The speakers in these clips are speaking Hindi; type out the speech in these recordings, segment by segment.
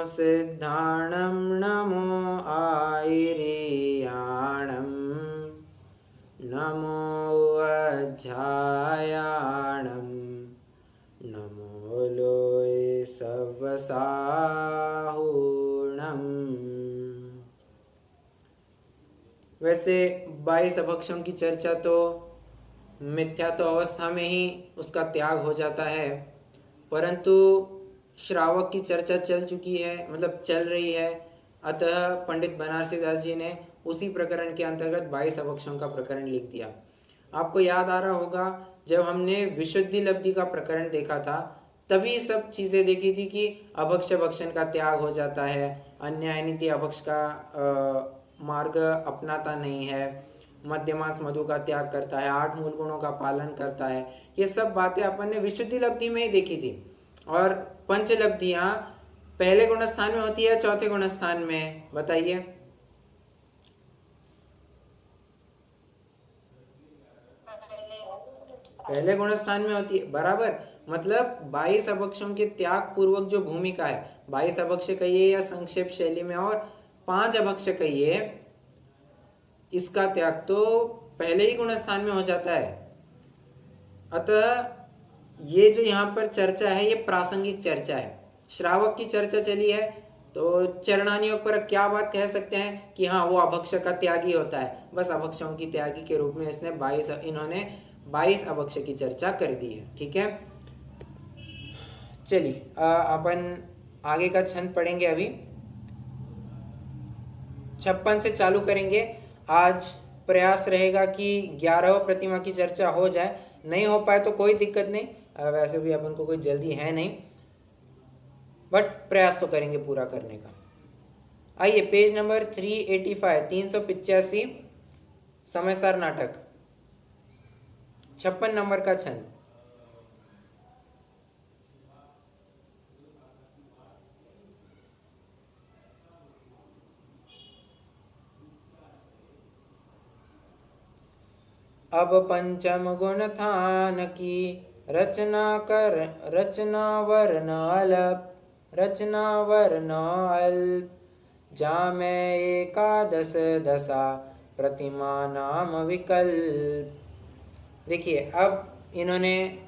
सिद्धाणं नमो आयिरियाणं नमो वज्झायाणं नमो लोय सवसाहूणम्। वैसे 22 अभक्षों की चर्चा तो मिथ्या तो अवस्था में ही उसका त्याग हो जाता है, परंतु श्रावक की चर्चा चल चुकी है, मतलब चल रही है। अतः पंडित बनारसी दास जी ने उसी प्रकरण के अंतर्गत 22 अभक्षों का प्रकरण लिख दिया। आपको याद आ रहा होगा जब हमने विशुद्धि लब्धि का प्रकरण देखा था, तभी सब चीज़ें देखी थी कि अभक्ष भक्षण का त्याग हो जाता है, अन्याय नीति अभक्ष का मार्ग अपनाता नहीं है, मध्यमांस मधु का त्याग करता है, 8 मूल गुणों का पालन करता है। ये सब बातें अपन ने विशुद्धि लब्धि में ही देखी थी। और पंच लब्धियां पहले गुणस्थान में होती है, चौथे गुणस्थान में, बताइए। पहले गुणस्थान में होती है, बराबर। मतलब 22 अभक्षों के त्याग पूर्वक जो भूमिका है, 22 अभक्ष कहिए या संक्षेप शैली में, और 5 अभक्ष कहिए, इसका त्याग तो पहले ही गुणस्थान में हो जाता है। अतः ये जो यहाँ पर चर्चा है, ये प्रासंगिक चर्चा है। श्रावक की चर्चा चली है तो चरणानियों पर क्या बात कह सकते हैं कि हाँ, वो अभक्ष का त्यागी होता है, बस अभक्षों की त्यागी के रूप में इन्होंने 22 अभक्ष की चर्चा कर दी है। ठीक है, चलिए अपन आगे का छंद पढ़ेंगे। अभी 56 से चालू करेंगे। आज प्रयास रहेगा कि 11वें प्रतिमा की चर्चा हो जाए, नहीं हो पाए तो कोई दिक्कत नहीं, वैसे भी अपन को कोई जल्दी है नहीं, बट प्रयास तो करेंगे पूरा करने का। आइए पेज नंबर 385, 385, समयसार नाटक, 56 नंबर का छंद। अब पंचम गुण थान की रचना वर्ण अल्प जामे एकादश दशा प्रतिमा नाम विकल्प। देखिए, अब इन्होंने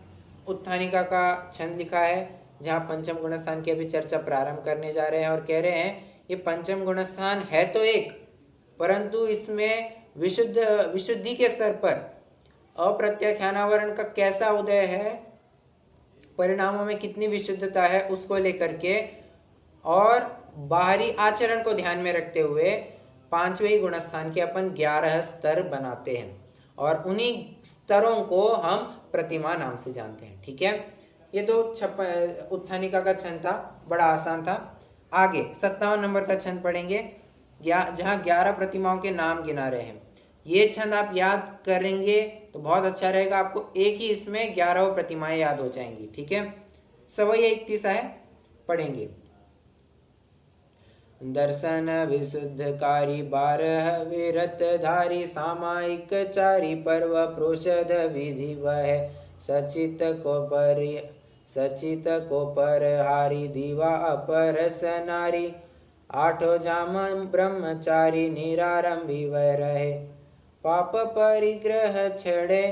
उत्थानिका का छंद लिखा है, जहाँ पंचम गुणस्थान की अभी चर्चा प्रारंभ करने जा रहे हैं, और कह रहे हैं ये पंचम गुणस्थान है तो एक, परंतु इसमें विशुद्धि के स्तर पर अप्रत्याख्यानावरण का कैसा उदय है, परिणामों में कितनी विशुद्धता है, उसको लेकर के और बाहरी आचरण को ध्यान में रखते हुए 5वें गुणस्थान के अपन 11 स्तर बनाते हैं, और उन्हीं स्तरों को हम प्रतिमा नाम से जानते हैं। ठीक है, ये तो उत्थानिका का छंद था, बड़ा आसान था। आगे 57 नंबर का छंद पढ़ेंगे, जहाँ 11 प्रतिमाओं के नाम गिना रहे हैं। ये छंद आप याद करेंगे तो बहुत अच्छा रहेगा, आपको एक ही इसमें 11 प्रतिमाएं याद हो जाएंगी। ठीक है, सवैया 31 है, पढ़ेंगे। दर्शन विशुद्धकारी 12 विरतधारी सामायिक चारि पर्व प्रोषद विधि वह सचित को परहारी दीवा अपरस नारी 8 जाम ब्रह्मचारी निरारंभी वह रहे पाप परिग्रह छेड़े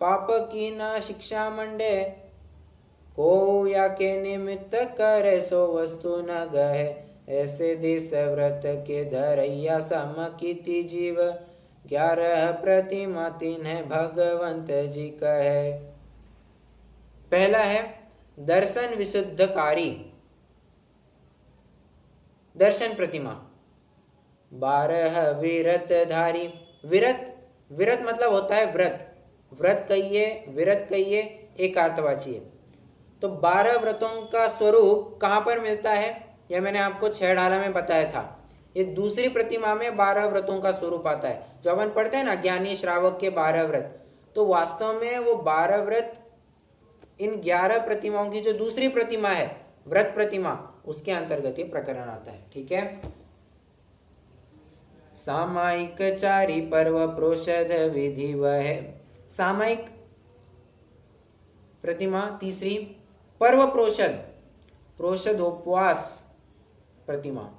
पाप की ना शिक्षा मंडे को या के निमित्त करे सो वस्तु न गहे ऐसे देश व्रत के धरैया समकिति जीव 11 प्रतिमा तिन्ह भगवंत जी कहे। पहला है दर्शन विशुद्धकारी, दर्शन प्रतिमा। 12 विरतधारी, विरत मतलब होता है व्रत कहिए, विरत कहिए, एकार्थवाची है। तो 12 व्रतों का स्वरूप कहाँ पर मिलता है, यह मैंने आपको 6 डाला में बताया था। ये दूसरी प्रतिमा में 12 व्रतों का स्वरूप आता है। जो अपन पढ़ते हैं ना ज्ञानी श्रावक के 12 व्रत, तो वास्तव में वो 12 व्रत इन 11 प्रतिमाओं की जो दूसरी प्रतिमा है व्रत प्रतिमा, उसके अंतर्गत ये प्रकरण आता है। ठीक है, सामायिक चारि पर्व प्रोषद विधि वह, सामायिक प्रतिमा तीसरी, पर्व प्रोषद उपवास, प्रतिमा।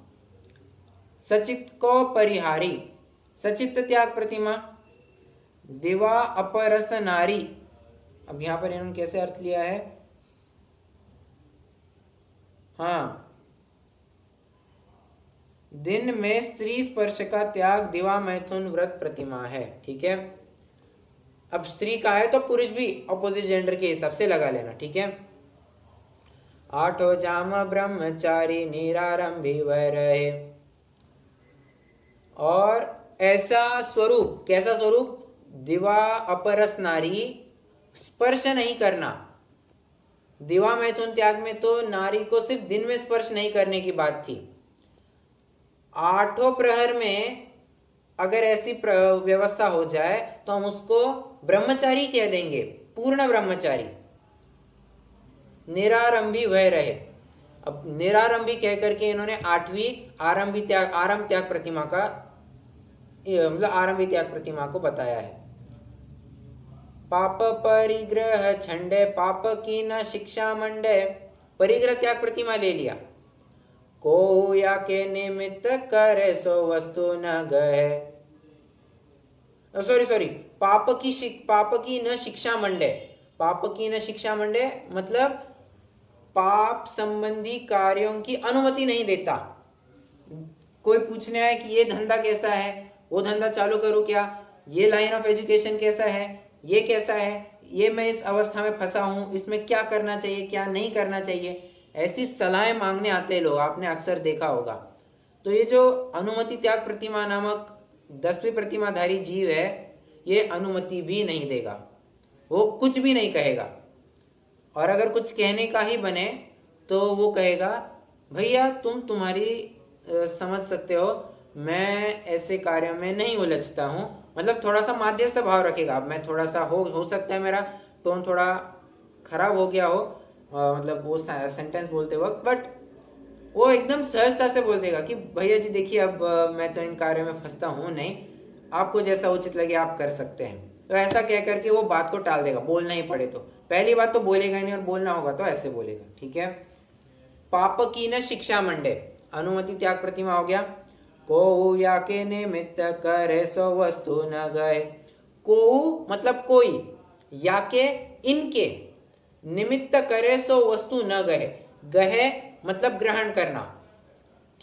सचित को परिहारी, सचित त्याग प्रतिमा। दिवा अपरस नारी, अब यहां पर इन्होंने कैसे अर्थ लिया है? हाँ, दिन में स्त्री स्पर्श का त्याग दिवा मैथुन व्रत प्रतिमा है। ठीक है, अब स्त्री का है तो पुरुष भी अपोजिट जेंडर के हिसाब से लगा लेना। ठीक है, आठो जाम ब्रह्मचारी निरारंभी वह रहे। और ऐसा स्वरूप, कैसा स्वरूप? दिवा अपरस नारी, स्पर्श नहीं करना। दिवा मैथुन त्याग में तो नारी को सिर्फ दिन में स्पर्श नहीं करने की बात थी। आठों प्रहर में अगर ऐसी व्यवस्था हो जाए तो हम उसको ब्रह्मचारी कह देंगे, पूर्ण ब्रह्मचारी। निरारंभी वह रहे। अब निरारंभी कह करके इन्होंने आठवीं आरंभ त्याग प्रतिमा का मतलब आरंभी त्याग प्रतिमा को बताया है। पाप परिग्रह छंडे, पाप की न शिक्षा मंडे, परिग्रह त्याग प्रतिमा ले लिया। को या के निमित्त करे सो वस्तु न गए, सॉरी, पाप की न शिक्षा मंडे। पाप की न शिक्षा मंडे मतलब पाप संबंधी कार्यों की अनुमति नहीं देता। कोई पूछने आए कि ये धंधा कैसा है, वो धंधा चालू करूं क्या, ये लाइन ऑफ एजुकेशन कैसा है, ये कैसा है, ये मैं इस अवस्था में फंसा हूं, इसमें क्या करना चाहिए क्या नहीं करना चाहिए, ऐसी सलाहें मांगने आते हैं लोग, आपने अक्सर देखा होगा। तो ये जो अनुमति त्याग प्रतिमा नामक 10वीं प्रतिमाधारी जीव है, ये अनुमति भी नहीं देगा, वो कुछ भी नहीं कहेगा। और अगर कुछ कहने का ही बने तो वो कहेगा भैया तुम्हारी समझ सकते हो, मैं ऐसे कार्य में नहीं उलझता हूँ। मतलब थोड़ा सा माध्यस्थ भाव रखेगा। अब मैं थोड़ा सा हो सकता है मेरा टोन थोड़ा खराब हो गया हो मतलब वो सेंटेंस बोलते वक्त, बट वो एकदम सहजता से बोल देगा कि भैया जी देखिए अब मैं तो इन कार्यों में फंसता हूँ नहीं, आपको जैसा उचित लगे आप कर सकते हैं। तो ऐसा कह करके वो बात को टाल देगा, बोलना ही पड़े तो। पहली बात तो बोलेगा नहीं, और बोलना होगा तो ऐसे बोलेगा। ठीक है, पाप की न शिक्षा मंडे, अनुमति त्याग प्रतिमा हो गया। को या के निमित्त करे सो वस्तु न गए। को मतलब कोई, या के इनके, निमित्त करे सो वस्तु न गए। गहे मतलब ग्रहण करना।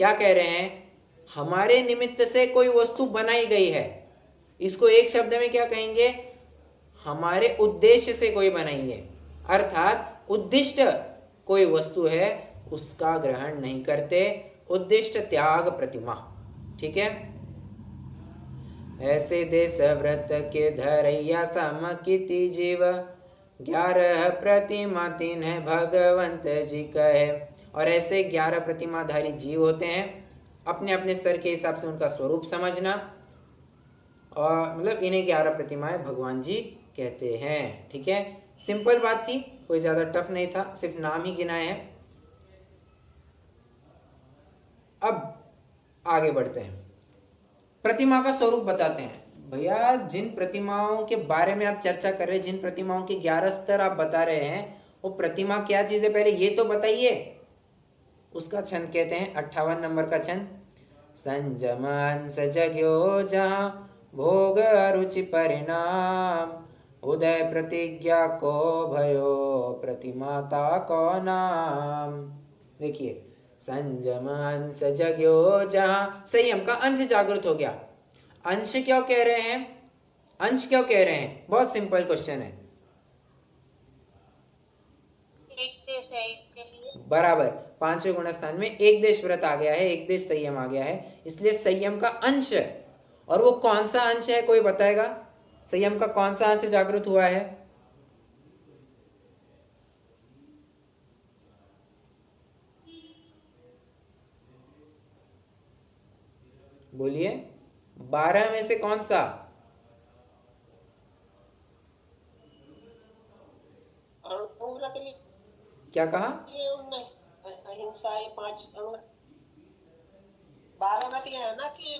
क्या कह रहे हैं? हमारे निमित्त से कोई वस्तु बनाई गई है, इसको एक शब्द में क्या कहेंगे? हमारे उद्देश्य से कोई बनाई है, अर्थात उद्दिष्ट कोई वस्तु है उसका ग्रहण नहीं करते, उद्दिष्ट त्याग प्रतिमा। ठीक है, ऐसे देश व्रत के धरैया सम किति जीव, 11 प्रतिमा तिन्ह भगवंत जी कहे। और ऐसे 11 प्रतिमाधारी जीव होते हैं, अपने अपने स्तर के हिसाब से उनका स्वरूप समझना, और मतलब इन्हें 11 प्रतिमाएं भगवान जी कहते हैं। ठीक है, सिंपल बात थी, कोई ज़्यादा टफ नहीं था, सिर्फ नाम ही गिनाए हैं। अब आगे बढ़ते हैं, प्रतिमा का स्वरूप बताते हैं। भैया जिन प्रतिमाओं के बारे में आप चर्चा कर रहे हैं, जिन प्रतिमाओं के 11 स्तर आप बता रहे हैं, वो प्रतिमा क्या चीज़ है पहले ये तो बताइए। उसका छंद कहते हैं 58 नंबर का छंद, संजमन सजग्यो जहाँ भोग अरुचि परिणाम, उदय प्रतिज्ञा को भयो प्रतिमाता को नाम। देखिए, संयम अंश जग्यो जहाँ, संयम का अंश जागृत हो गया। अंश क्यों कह रहे हैं? अंश क्यों कह रहे हैं? बहुत सिंपल क्वेश्चन है। एक देश है इसके लिए। बराबर, 5वें गुणस्थान में एक देश व्रत आ गया है, एक देश संयम आ गया है, इसलिए संयम का अंश है। और वो कौन सा अंश है, कोई बताएगा? संयम का कौन सा अंश जागृत हुआ है? बोलिए, 12 में से कौन सा? क्या कहा? अहिंसा, ये 5 12 व्रत ये है ना कि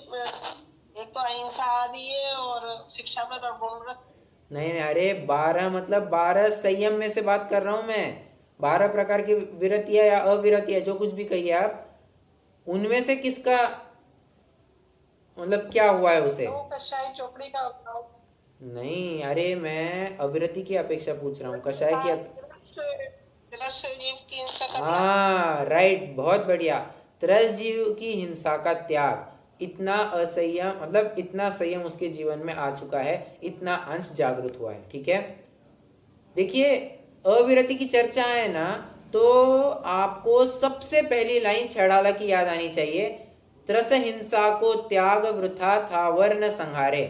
एक तो अहिंसा आदि है और शिक्षा व्रत और गुण व्रत। नहीं, अरे 12 मतलब 12 संयम में से बात कर रहा हूं मैं। 12 प्रकार की विरतियां या अविरतियां जो कुछ भी कहिए आप, उनमें से किसका मतलब क्या हुआ है उसे? वो कसाई चोपड़ी का भाव। नहीं, अरे मैं अविरति की अपेक्षा पूछ रहा हूँ, कषाय की दृश्य जीव की हिंसा का त्याग। हाँ राइट, बहुत बढ़िया। त्रस जीव की हिंसा का त्याग, इतना असंयम मतलब इतना संयम उसके जीवन में आ चुका है, इतना अंश जागृत हुआ है। ठीक है, देखिए अविरति की चर्चा है ना, तो आपको सबसे पहली लाइन छड़ाला की याद आनी चाहिए। त्रस हिंसा को त्याग वृथा था वर्ण संहारे।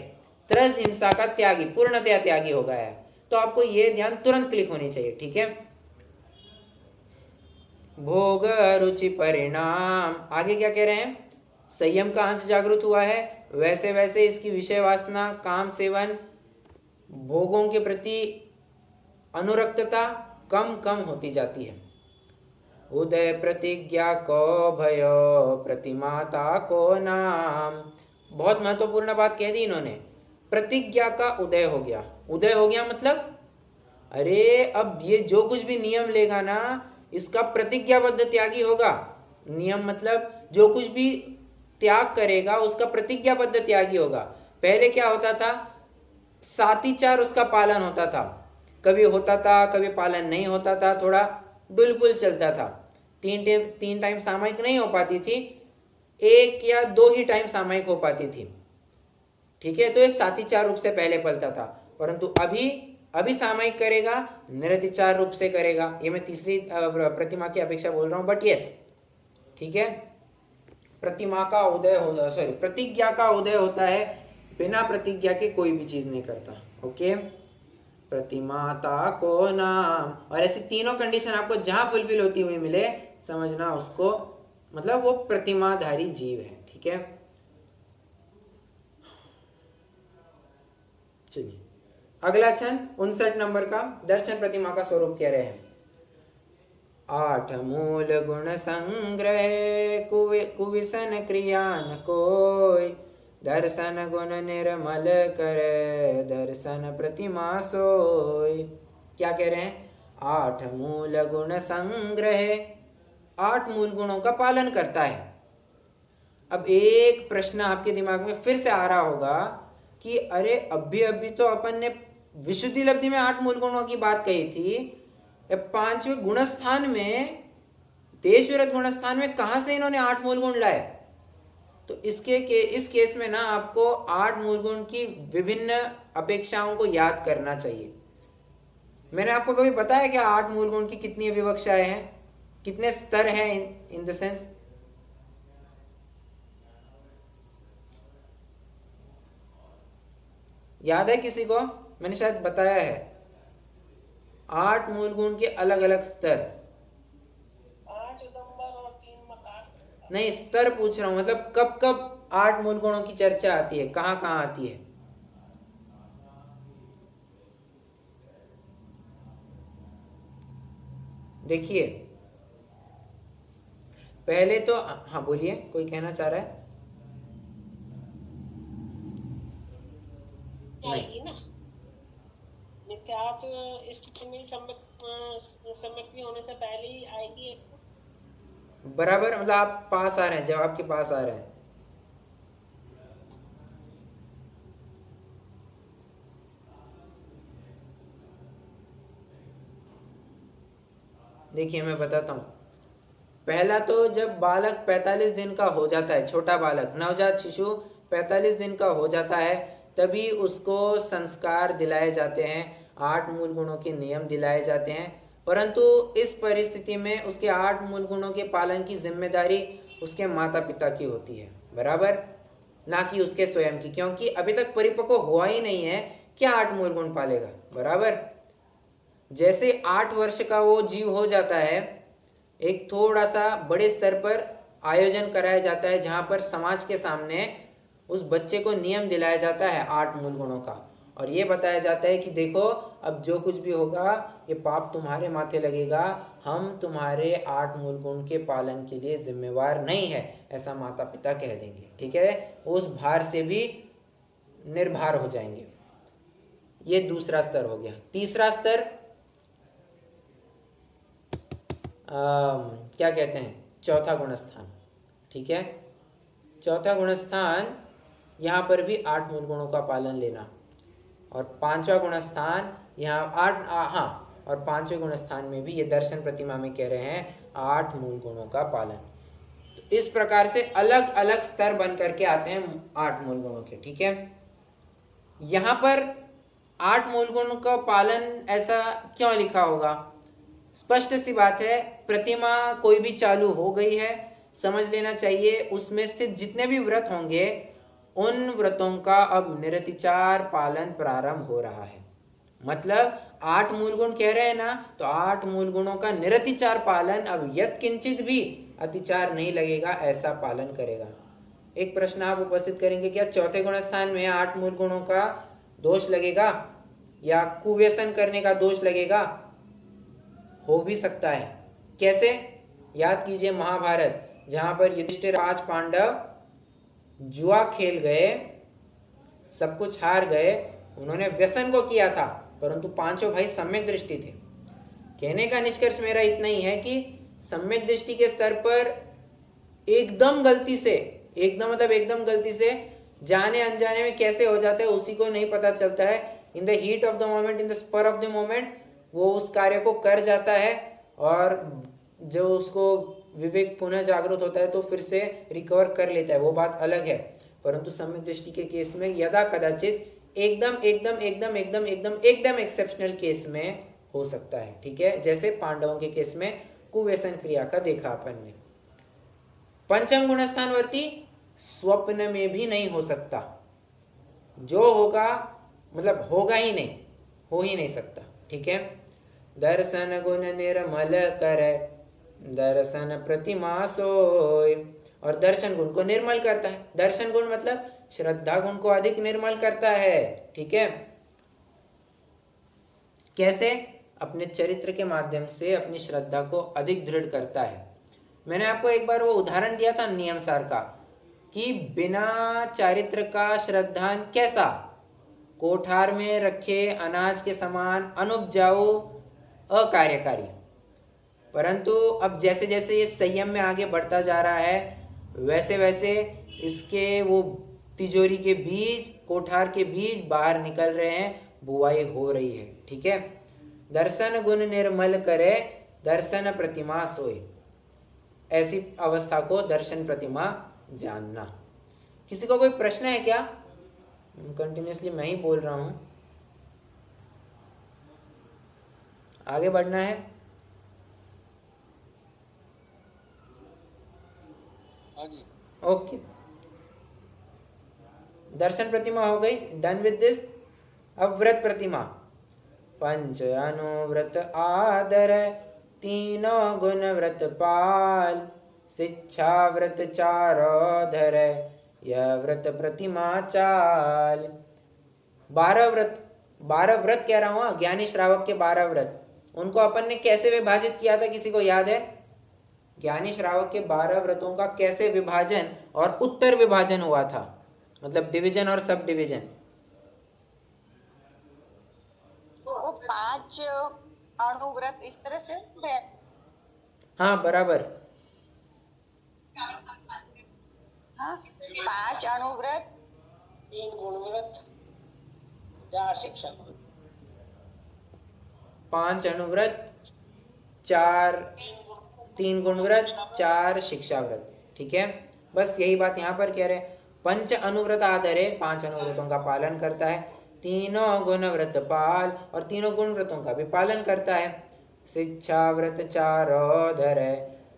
त्रस हिंसा का त्यागी, पूर्णतया त्यागी हो गया है, तो आपको ये ध्यान तुरंत क्लिक होनी चाहिए। ठीक है, भोग रुचि परिणाम, आगे क्या कह रहे हैं? संयम का अंश जागृत हुआ है, वैसे वैसे इसकी विषय वासना, काम सेवन, भोगों के प्रति अनुरक्तता कम कम होती जाती है। उदय प्रतिज्ञा को भयो प्रतिमाता को नाम, बहुत महत्वपूर्ण बात कह दी इन्होंने। प्रतिज्ञा का उदय हो गया। उदय हो गया मतलब, अरे अब ये जो कुछ भी नियम लेगा ना, इसका प्रतिज्ञाबद्ध त्यागी होगा। नियम मतलब जो कुछ भी त्याग करेगा उसका प्रतिज्ञाबद्ध त्यागी होगा। पहले क्या होता था? सातिचार उसका पालन होता था, कभी होता था कभी पालन नहीं होता था, थोड़ा डुलपुल चलता था। तीन टाइम सामयिक नहीं हो पाती थी, एक या दो ही टाइम सामयिक हो पाती थी। ठीक है, तो ये सातिचार रूप से पहले पलता था, परंतु अभी अभी सामयिक करेगा, निरतिचार रूप से करेगा। ये मैं तीसरी प्रतिमा की अपेक्षा बोल रहा हूं, बट यस ठीक है। प्रतिमा का उदय हो, सॉरी प्रतिज्ञा का उदय होता है, बिना प्रतिज्ञा के कोई भी चीज नहीं करता। ओके, प्रतिमाता को नाम, और ऐसी तीनों कंडीशन आपको जहां फुलफिल होती हुई मिले, समझना उसको मतलब वो प्रतिमाधारी जीव है। ठीक है, चलिए अगला छंद 59 नंबर का, दर्शन प्रतिमा का स्वरूप कह रहे हैं। आठ मूल गुण संग्रह कुविसन क्रियान कोय, दर्शन गुण निर्मल कर दर्शन प्रतिमा सोय। क्या कह रहे हैं? आठ मूल गुण संग्रह, आठ मूल गुणों का पालन करता है। अब एक प्रश्न आपके दिमाग में फिर से आ रहा होगा कि अरे अभी तो अपन ने विशुद्धि लब्धि में आठ मूल गुणों की बात कही थी, पांचवें गुणस्थान में, देश विरत गुणस्थान में कहां से इन्होंने आठ मूल गुण लाए? तो इस केस में ना आपको आठ मूल गुण की विभिन्न अपेक्षाओं को याद करना चाहिए। मैंने आपको कभी बताया क्या आठ मूल गुण की कितनी विवक्षाएं हैं, कितने स्तर हैं इन द सेंस? याद है किसी को? मैंने शायद बताया है, आठ मूल गुण के अलग अलग स्तर। 5 उदंबर और 3 मकान। नहीं, स्तर पूछ रहा हूं, मतलब कब कब आठ मूल गुणों की चर्चा आती है, कहां कहां आती है? देखिए पहले तो, हाँ बोलिए, कोई कहना चाह रहा है? आएगी ना मिथ्यात्व स्थिति में सम्यक्ति होने से पहले ही आएगी एक। बराबर, मतलब आप पास आ रहे हैं, जवाब के पास आ रहे हैं। देखिए मैं बताता हूँ, पहला तो जब बालक 45 दिन का हो जाता है, छोटा बालक नवजात शिशु 45 दिन का हो जाता है, तभी उसको संस्कार दिलाए जाते हैं, आठ मूल गुणों के नियम दिलाए जाते हैं। परंतु इस परिस्थिति में उसके आठ मूल गुणों के पालन की जिम्मेदारी उसके माता पिता की होती है, बराबर, ना कि उसके स्वयं की, क्योंकि अभी तक परिपक्व हुआ ही नहीं है, क्या आठ मूल गुण पालेगा, बराबर। जैसे 8 वर्ष का वो जीव हो जाता है, एक थोड़ा सा बड़े स्तर पर आयोजन कराया जाता है, जहाँ पर समाज के सामने उस बच्चे को नियम दिलाया जाता है आठ मूल गुणों का, और ये बताया जाता है कि देखो अब जो कुछ भी होगा ये पाप तुम्हारे माथे लगेगा, हम तुम्हारे आठ मूल गुण के पालन के लिए जिम्मेवार नहीं है, ऐसा माता पिता कह देंगे। ठीक है, उस भार से भी निर्भर हो जाएंगे। ये दूसरा स्तर हो गया। तीसरा स्तर क्या कहते हैं, चौथा गुण स्थान। ठीक है। चौथा गुणस्थान, यहाँ पर भी 8 मूल गुणों का पालन लेना। और पांचवा गुणस्थान यहाँ 8, हाँ, और पांचवें गुणस्थान में भी ये दर्शन प्रतिमा में कह रहे हैं 8 मूल गुणों का पालन। तो इस प्रकार से अलग अलग स्तर बन करके आते हैं 8 मूल गुणों के, ठीक है। यहाँ पर 8 मूल गुणों का पालन ऐसा क्यों लिखा होगा? स्पष्ट सी बात है, प्रतिमा कोई भी चालू हो गई है, समझ लेना चाहिए उसमें स्थित जितने भी व्रत होंगे उन व्रतों का अब निरतिचार पालन प्रारंभ हो रहा है। मतलब 8 मूल गुण कह रहे हैं ना, तो 8 मूल गुणों का निरतिचार पालन अब यत्किंचित भी अतिचार नहीं लगेगा, ऐसा पालन करेगा। एक प्रश्न आप उपस्थित करेंगे, क्या चौथे गुण स्थान में 8 मूल गुणों का दोष लगेगा या कुव्यसन करने का दोष लगेगा? हो भी सकता है। कैसे? याद कीजिए महाभारत, जहां पर युधिष्ठिर 5 पांडव जुआ खेल गए, सब कुछ हार गए, उन्होंने व्यसन को किया था, परंतु पांचों भाई सम्यक दृष्टि थे। कहने का निष्कर्ष मेरा इतना ही है कि सम्यक दृष्टि के स्तर पर एकदम गलती से, एकदम गलती से जाने अनजाने में कैसे हो जाता है उसी को नहीं पता चलता है। In the heat of the moment, in the spur of the moment वो उस कार्य को कर जाता है, और जो उसको विवेक पुनः जागृत होता है तो फिर से रिकवर कर लेता है, वो बात अलग है। परंतु सम्यक दृष्टि के केस में यदा कदाचित एकदम एक्सेप्शनल केस में हो सकता है, ठीक है। जैसे पांडवों के केस में कुव्यसन क्रिया का देखा अपन ने। पंचम गुणस्थानवर्ती स्वप्न में भी नहीं हो सकता, जो होगा मतलब होगा ही नहीं, हो ही नहीं सकता, ठीक है। दर्शन गुण निर्मल करे, दर्शन प्रतिमा सोय। और दर्शन गुण को निर्मल करता है। दर्शन गुण मतलब श्रद्धा गुण को अधिक निर्मल करता है, ठीक है। कैसे? अपने चरित्र के माध्यम से अपनी श्रद्धा को अधिक दृढ़ करता है। मैंने आपको एक बार वो उदाहरण दिया था नियम सार का, कि बिना चारित्र का श्रद्धान कैसा? कोठार में रखे अनाज के समान अनुपजाऊ, अकार्यकारी। परंतु अब जैसे जैसे ये संयम में आगे बढ़ता जा रहा है, वैसे वैसे इसके वो तिजोरी के बीज, कोठार के बीज बाहर निकल रहे हैं, बुआई हो रही है, ठीक है। दर्शन गुण निर्मल करे, दर्शन प्रतिमा सोए। ऐसी अवस्था को दर्शन प्रतिमा जानना। किसी को कोई प्रश्न है क्या? कंटिन्यूसली मैं ही बोल रहा हूं, आगे बढ़ना है। ओके, दर्शन प्रतिमा हो गई, डन विद दिस। अब व्रत प्रतिमा। पंच अनुव्रत आदर, तीनों गुण व्रत पाल, शिक्षा व्रत चारो धर, यह व्रत प्रतिमा चाल। 12 व्रत कह रहा हूं, ज्ञानी श्रावक के 12 व्रत, उनको अपन ने कैसे विभाजित किया था, किसी को याद है? ज्ञानी श्रावक के 12 व्रतों का कैसे विभाजन और उत्तर विभाजन हुआ था, मतलब डिवीजन और सब डिवीजन? वो 5 अनुव्रत इस तरह से है। हाँ बराबर। हाँ, 5 अनुव्रत, 3 गुणव्रत, 4 शिक्षा। 5 अनुव्रत, 3 गुणव्रत, 4 शिक्षा व्रत, ठीक है। बस यही बात यहाँ पर कह रहे हैं। पंच अनुव्रत आदर है, 5 अनुव्रतों का पालन करता है, तीनों गुण व्रत पाल, और तीनों गुण व्रतों का भी पालन करता है। शिक्षा व्रत चारो धर,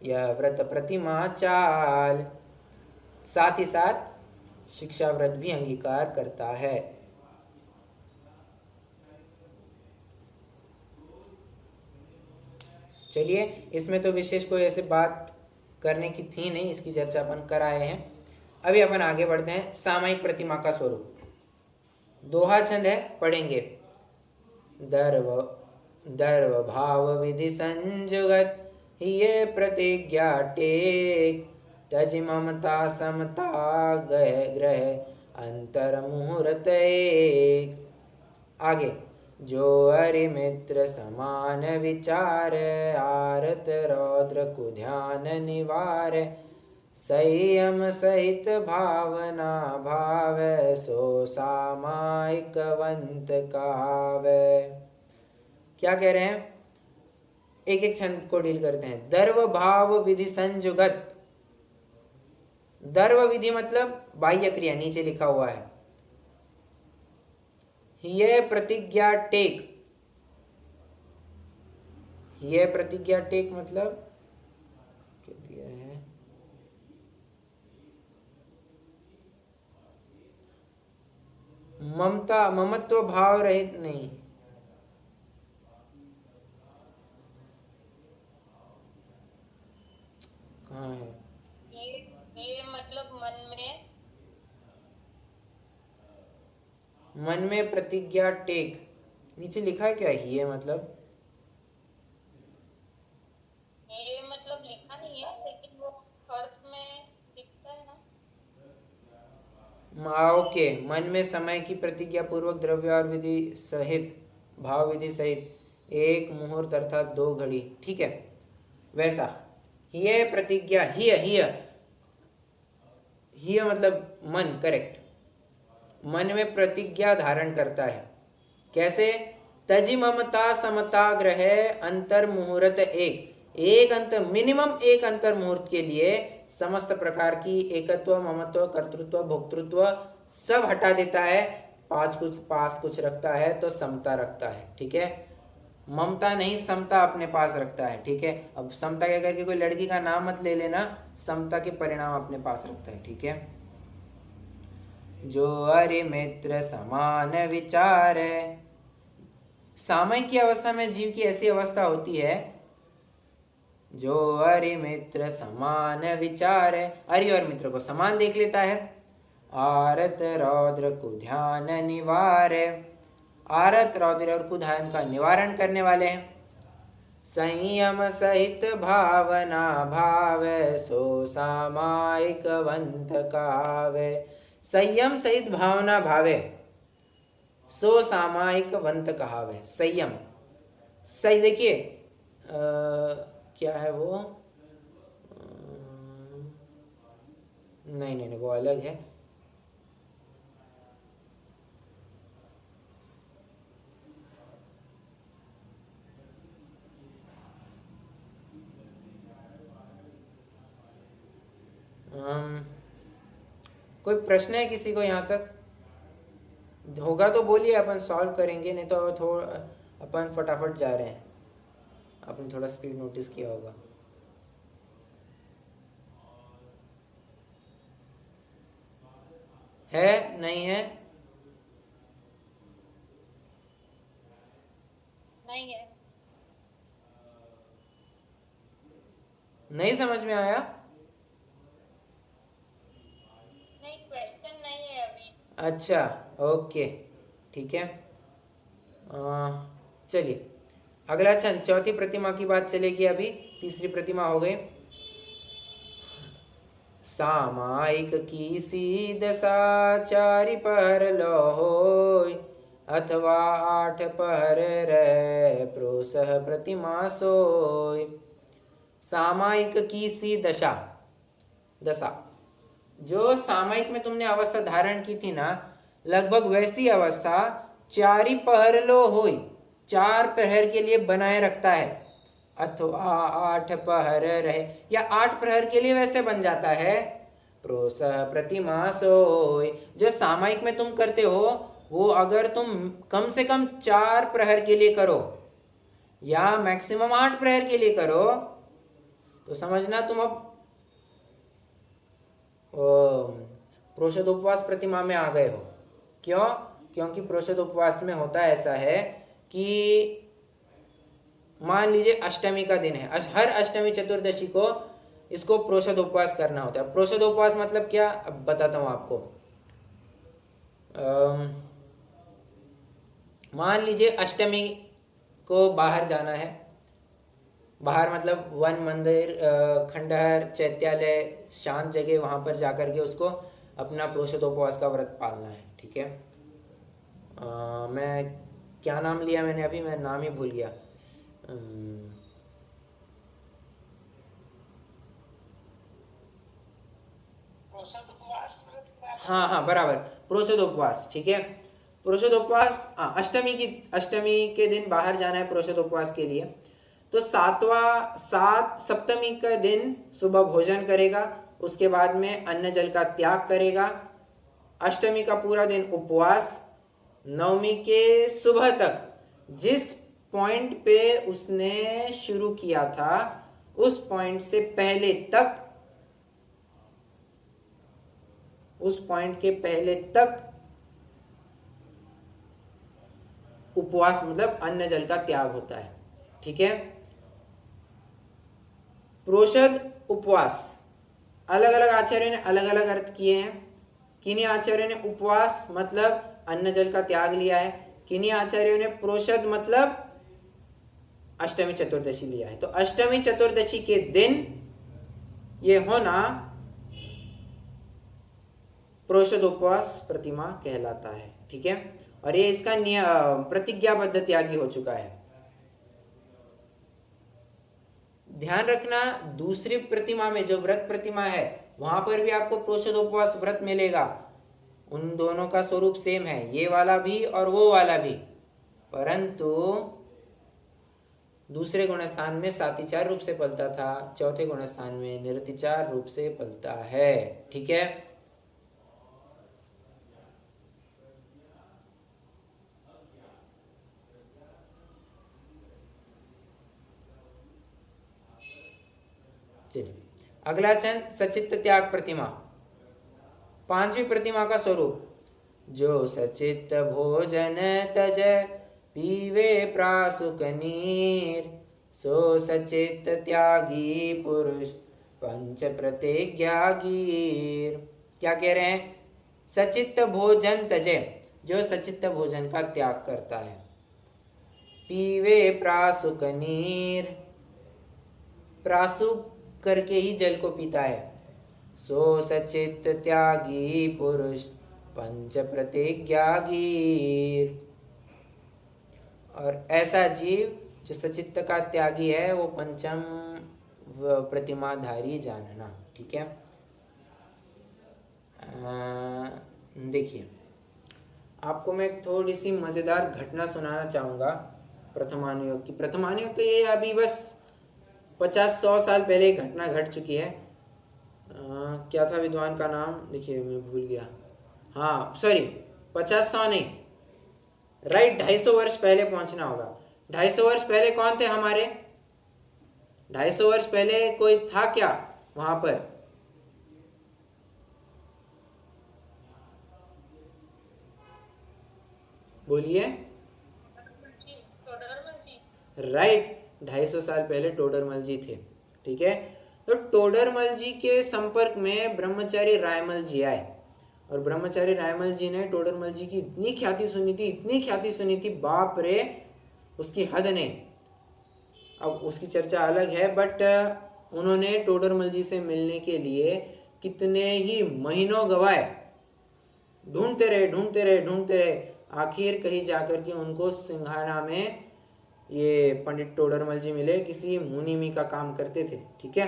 यह व्रत प्रतिमा चाल। साथ ही साथ शिक्षा व्रत भी अंगीकार करता है। चलिए, इसमें तो विशेष कोई ऐसे बात करने की थी नहीं, इसकी चर्चा अपन कर आए हैं। अभी अपन आगे बढ़ते हैं। सामायिक प्रतिमा का स्वरूप, दोहा छंद है, पढ़ेंगे। दर्व भाव विधि संजुगत, ये प्रतिज्ञा टेक, तज ममता समता ग्रह, अंतर मुहूर्त एक। आगे, जो हरि मित्र समान विचार, आरत रौद्र को ध्यान निवार, संयम सहित भावना भावे, सो सामायिक वंत कहावे। क्या कह रहे हैं, एक एक छंद को डील करते हैं। दर्व भाव विधि संजुगत। दर्व विधि मतलब बाह्य क्रिया, नीचे लिखा हुआ है। ये प्रतिज्ञा टेक, ये प्रतिज्ञा टेक मतलब क्या दिया है, ममता ममत्व भाव रहित नहीं, कहाँ है, ये मतलब मन में प्रतिज्ञा टेक, नीचे लिखा है क्या, ये मतलब लिखा नहीं है, लेकिन वो अर्थ में दिखता है ना। ओके, मन में समय की प्रतिज्ञा पूर्वक द्रव्य और विधि सहित, भाव विधि सहित एक मुहूर्त अर्थात 2 घड़ी, ठीक है वैसा। ये प्रतिज्ञा, हिय मतलब मन, करेक्ट, मन में प्रतिज्ञा धारण करता है। कैसे, तजि ममता समता ग्रह अंतर मुहूर्त एक अंतर, मिनिमम एक अंतर मुहूर्त के लिए समस्त प्रकार की एकत्व, ममत्व, कर्तृत्व, भोक्तृत्व सब हटा देता है। पास कुछ रखता है तो समता रखता है, ठीक है। ममता नहीं, समता अपने पास रखता है, ठीक है। अब समता के करके कोई लड़की का नाम मत ले लेना, समता के परिणाम अपने पास रखता है, ठीक है। जो अरि मित्र समान विचार है, सामयिक की अवस्था में जीव की ऐसी अवस्था होती है, जो अरि मित्र समान विचार है, अरि और मित्र को समान देख लेता है। आरत रौद्र कुध्यान निवार है, आरत रौद्र और कुध्यान का निवारण करने वाले हैं। संयम सहित भावना भावे, सो सामायिक वंत कहावे। संयम सहित भावना भावे, सो सामायिक वंत कहावे। संयम, सही देखिए क्या है वो, नहीं नहीं नहीं, वो अलग है। कोई प्रश्न है किसी को यहाँ तक? होगा तो बोलिए, अपन सॉल्व करेंगे, नहीं तो थोड़ा अपन फटाफट जा रहे हैं। आपने थोड़ा स्पीड नोटिस किया होगा। है नहीं है? नहीं है, नहीं समझ में आया? नहीं, क्वेश्चन नहीं है अभी। अच्छा, ओके, ठीक है। चलिए अगला छंद, चौथी प्रतिमा की बात चलेगी अभी। तीसरी प्रतिमा हो गई। सामायिक की सी दशा, चारि पहर लो होय, अथवा 8 पहर रह प्रोसह प्रतिमा सोय। सामायिक की सी दशा, जो सामायिक में तुमने अवस्था धारण की थी ना, लगभग वैसी अवस्था 4 पहर लो होय, 4 प्रहर के लिए बनाए रखता है। अथवा 8 पहर रहे, या 8 प्रहर के लिए वैसे बन जाता है। प्रोसह प्रतिमा सोय, जो सामायिक में तुम करते हो वो अगर तुम कम से कम 4 प्रहर के लिए करो या मैक्सिमम 8 प्रहर के लिए करो, तो समझना तुम अब प्रोषदोपवास प्रतिमा में आ गए हो। क्यों? क्योंकि प्रोषदोपवास में होता ऐसा है कि मान लीजिए अष्टमी का दिन है, हर अष्टमी चतुर्दशी को इसको प्रोषदोपवास करना होता है। प्रोषदोपवास मतलब क्या, अब बताता हूँ आपको। मान लीजिए अष्टमी को बाहर जाना है, बाहर मतलब वन, मंदिर, खंडहर, चैत्यालय, शांत जगह, वहाँ पर जाकर के उसको अपना प्रोषदोपवास का व्रत पालना है, ठीक है। मैं क्या नाम लिया मैंने अभी, मैं नाम ही भूल गया। औसत उपवास व्रत की बात है। हाँ हाँ बराबर, प्रोषदोपवास, ठीक है। प्रोषदोपवास, हाँ, अष्टमी के दिन बाहर जाना है प्रोषदोपवास के लिए। तो सप्तमी का दिन सुबह भोजन करेगा, उसके बाद में अन्न जल का त्याग करेगा। अष्टमी का पूरा दिन उपवास। नवमी के सुबह तक जिस पॉइंट पे उसने शुरू किया था उस पॉइंट से पहले तक, उस पॉइंट के पहले तक उपवास मतलब अन्न जल का त्याग होता है, ठीक है। प्रोषद उपवास अलग अलग आचार्य ने अलग अलग अर्थ किए हैं। किन्हीं आचार्यों ने उपवास मतलब अन्न जल का त्याग लिया है, किन्हीं आचार्यों ने प्रोषद मतलब अष्टमी चतुर्दशी लिया है। तो अष्टमी चतुर्दशी के दिन ये होना प्रोषद उपवास प्रतिमा कहलाता है, ठीक है। और ये इसका प्रतिज्ञाबद्ध त्यागी हो चुका है। ध्यान रखना, दूसरी प्रतिमा में जो व्रत प्रतिमा है वहां पर भी आपको प्रोषदोपवास व्रत मिलेगा। उन दोनों का स्वरूप सेम है, ये वाला भी और वो वाला भी, परंतु दूसरे गुणस्थान में सातिचार रूप से पलता था, चौथे गुणस्थान में निरतिचार रूप से पलता है, ठीक है। चलिए अगला छंद सचित्त त्याग प्रतिमा। पांचवी प्रतिमा का स्वरूप, जो सचित्त भोजन तज पीवे प्रासुक नीर, सो सचित्त त्यागी पुरुष पंच प्रतिज्ञा गीर। क्या कह रहे हैं? सचित्त भोजन तजे, जो सचित्त भोजन का त्याग करता है। पीवे प्रासुक नीर, प्रासुक करके ही जल को पीता है। सो सचित्त त्यागी पुरुष पंच प्रतिज्ञा गीर। और ऐसा जीव जो सचित्त का त्यागी है वो पंचम प्रतिमाधारी जानना, ठीक है। देखिए आपको मैं थोड़ी सी मज़ेदार घटना सुनाना चाहूँगा प्रथमानुयोग की। प्रथमानुयोग तो ये अभी बस 50-100 साल पहले एक घटना घट चुकी है। क्या था विद्वान का नाम? देखिए मैं भूल गया। हाँ सॉरी, 50-100 नहीं, राइट, 250 वर्ष पहले पहुंचना होगा। 250 वर्ष पहले कौन थे हमारे? 250 वर्ष पहले कोई था क्या वहां पर? बोलिए। राइट, 250 साल पहले टोडरमल जी थे, ठीक है। तो टोडरमल जी के संपर्क में ब्रह्मचारी रायमल जी आए और ब्रह्मचारी रायमल जी ने टोडरमल जी की इतनी ख्याति सुनी थी, इतनी ख्याति सुनी थी, बाप रे, उसकी हद नहीं। अब उसकी चर्चा अलग है, बट उन्होंने टोडरमल जी से मिलने के लिए कितने ही महीनों गवाए, ढूंढते रहे। आखिर कहीं जाकर के उनको सिंघाना में ये पंडित टोडरमल जी मिले, किसी मुनिमी का काम करते थे, ठीक है।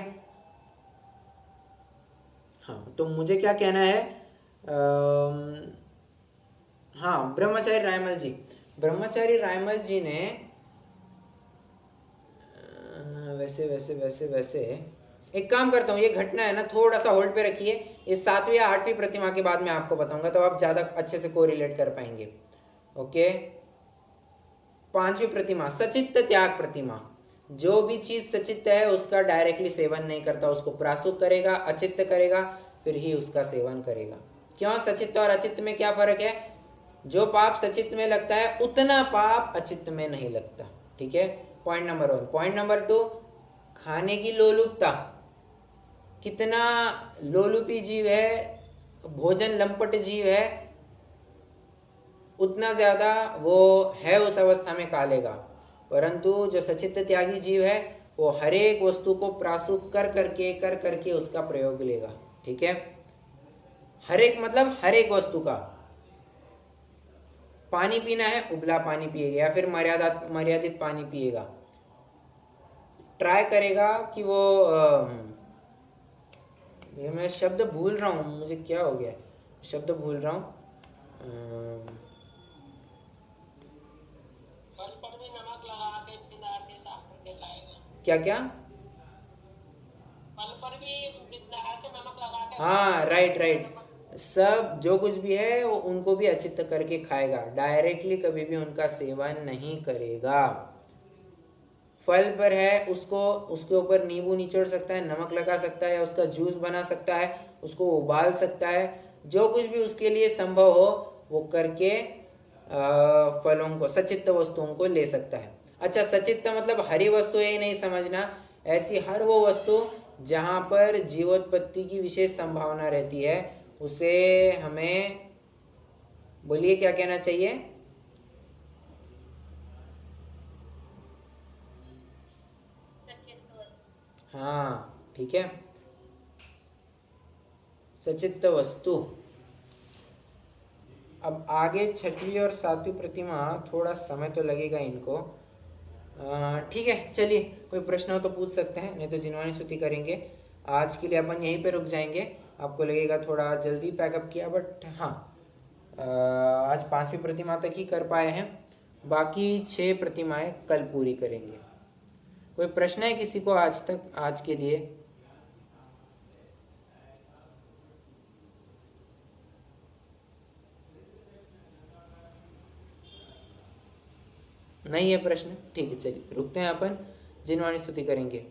हाँ, तो मुझे क्या कहना है, हाँ, ब्रह्मचारी रायमल जी ने वैसे एक काम करता हूँ, ये घटना है ना, थोड़ा सा होल्ड पे रखिए। इस 7वीं या 8वीं प्रतिमा के बाद मैं आपको बताऊंगा, तो आप ज़्यादा अच्छे से कोरिलेट कर पाएंगे। ओके, 5वीं प्रतिमा सचित्त त्याग प्रतिमा। जो भी चीज़ सचित्त है उसका डायरेक्टली सेवन नहीं करता, उसको प्रासुक करेगा, अचित्त करेगा, फिर ही उसका सेवन करेगा। क्यों? सचित्त और अचित्त में क्या फर्क है? जो पाप सचित्त में लगता है उतना पाप अचित्त में नहीं लगता, ठीक है। Point number 1। पॉइंट नंबर 2, खाने की लोलुपता। कितना लोलुपी जीव है, भोजन लंपट जीव है, उतना ज़्यादा वो है उस अवस्था में कालेगा। परंतु जो सचित्त त्यागी जीव है वो हर एक वस्तु को प्रासुक कर करके उसका प्रयोग लेगा, ठीक है। हर एक मतलब हर एक वस्तु का। पानी पीना है, उबला पानी पिएगा या फिर मर्यादित पानी पिएगा। ट्राई करेगा कि वो ये मैं शब्द भूल रहा हूँ, मुझे क्या हो गया, शब्द भूल रहा हूँ। फल पर भी नमक लगा के विद्यार्थी साफ करके खाएगा। क्या क्या? फल पर भी विद्यार्थी नमक लगा के हाँ, राइट खाएगा। राइट। सब जो कुछ भी है वो उनको भी अचित करके खाएगा, डायरेक्टली कभी भी उनका सेवन नहीं करेगा। फल पर है, उसको उसके ऊपर नींबू निचोड़ सकता है, नमक लगा सकता है, उसका जूस बना सकता है, उसको उबाल सकता है, जो कुछ भी उसके लिए संभव हो वो करके फलों को, सचित्त वस्तुओं को ले सकता है। अच्छा, सचित्त मतलब हरी वस्तु यही नहीं समझना, ऐसी हर वो वस्तु जहाँ पर जीवोत्पत्ति की विशेष संभावना रहती है उसे हमें, बोलिए क्या कहना चाहिए? हाँ ठीक है, सचित्त वस्तु। अब आगे 6वीं और 7वीं प्रतिमा, थोड़ा समय तो लगेगा इनको। ठीक है, चलिए कोई प्रश्न हो तो पूछ सकते हैं, नहीं तो जिनवानी स्तुति करेंगे। आज के लिए अपन यहीं पे रुक जाएंगे। आपको लगेगा थोड़ा जल्दी पैकअप किया, बट हाँ, आज 5वीं प्रतिमा तक ही कर पाए हैं, बाकी 6 प्रतिमाएं कल पूरी करेंगे। कोई प्रश्न है किसी को आज तक, आज के लिए? नहीं है प्रश्न? ठीक है, चलिए रुकते हैं, अपन जिनवानी स्तुति करेंगे।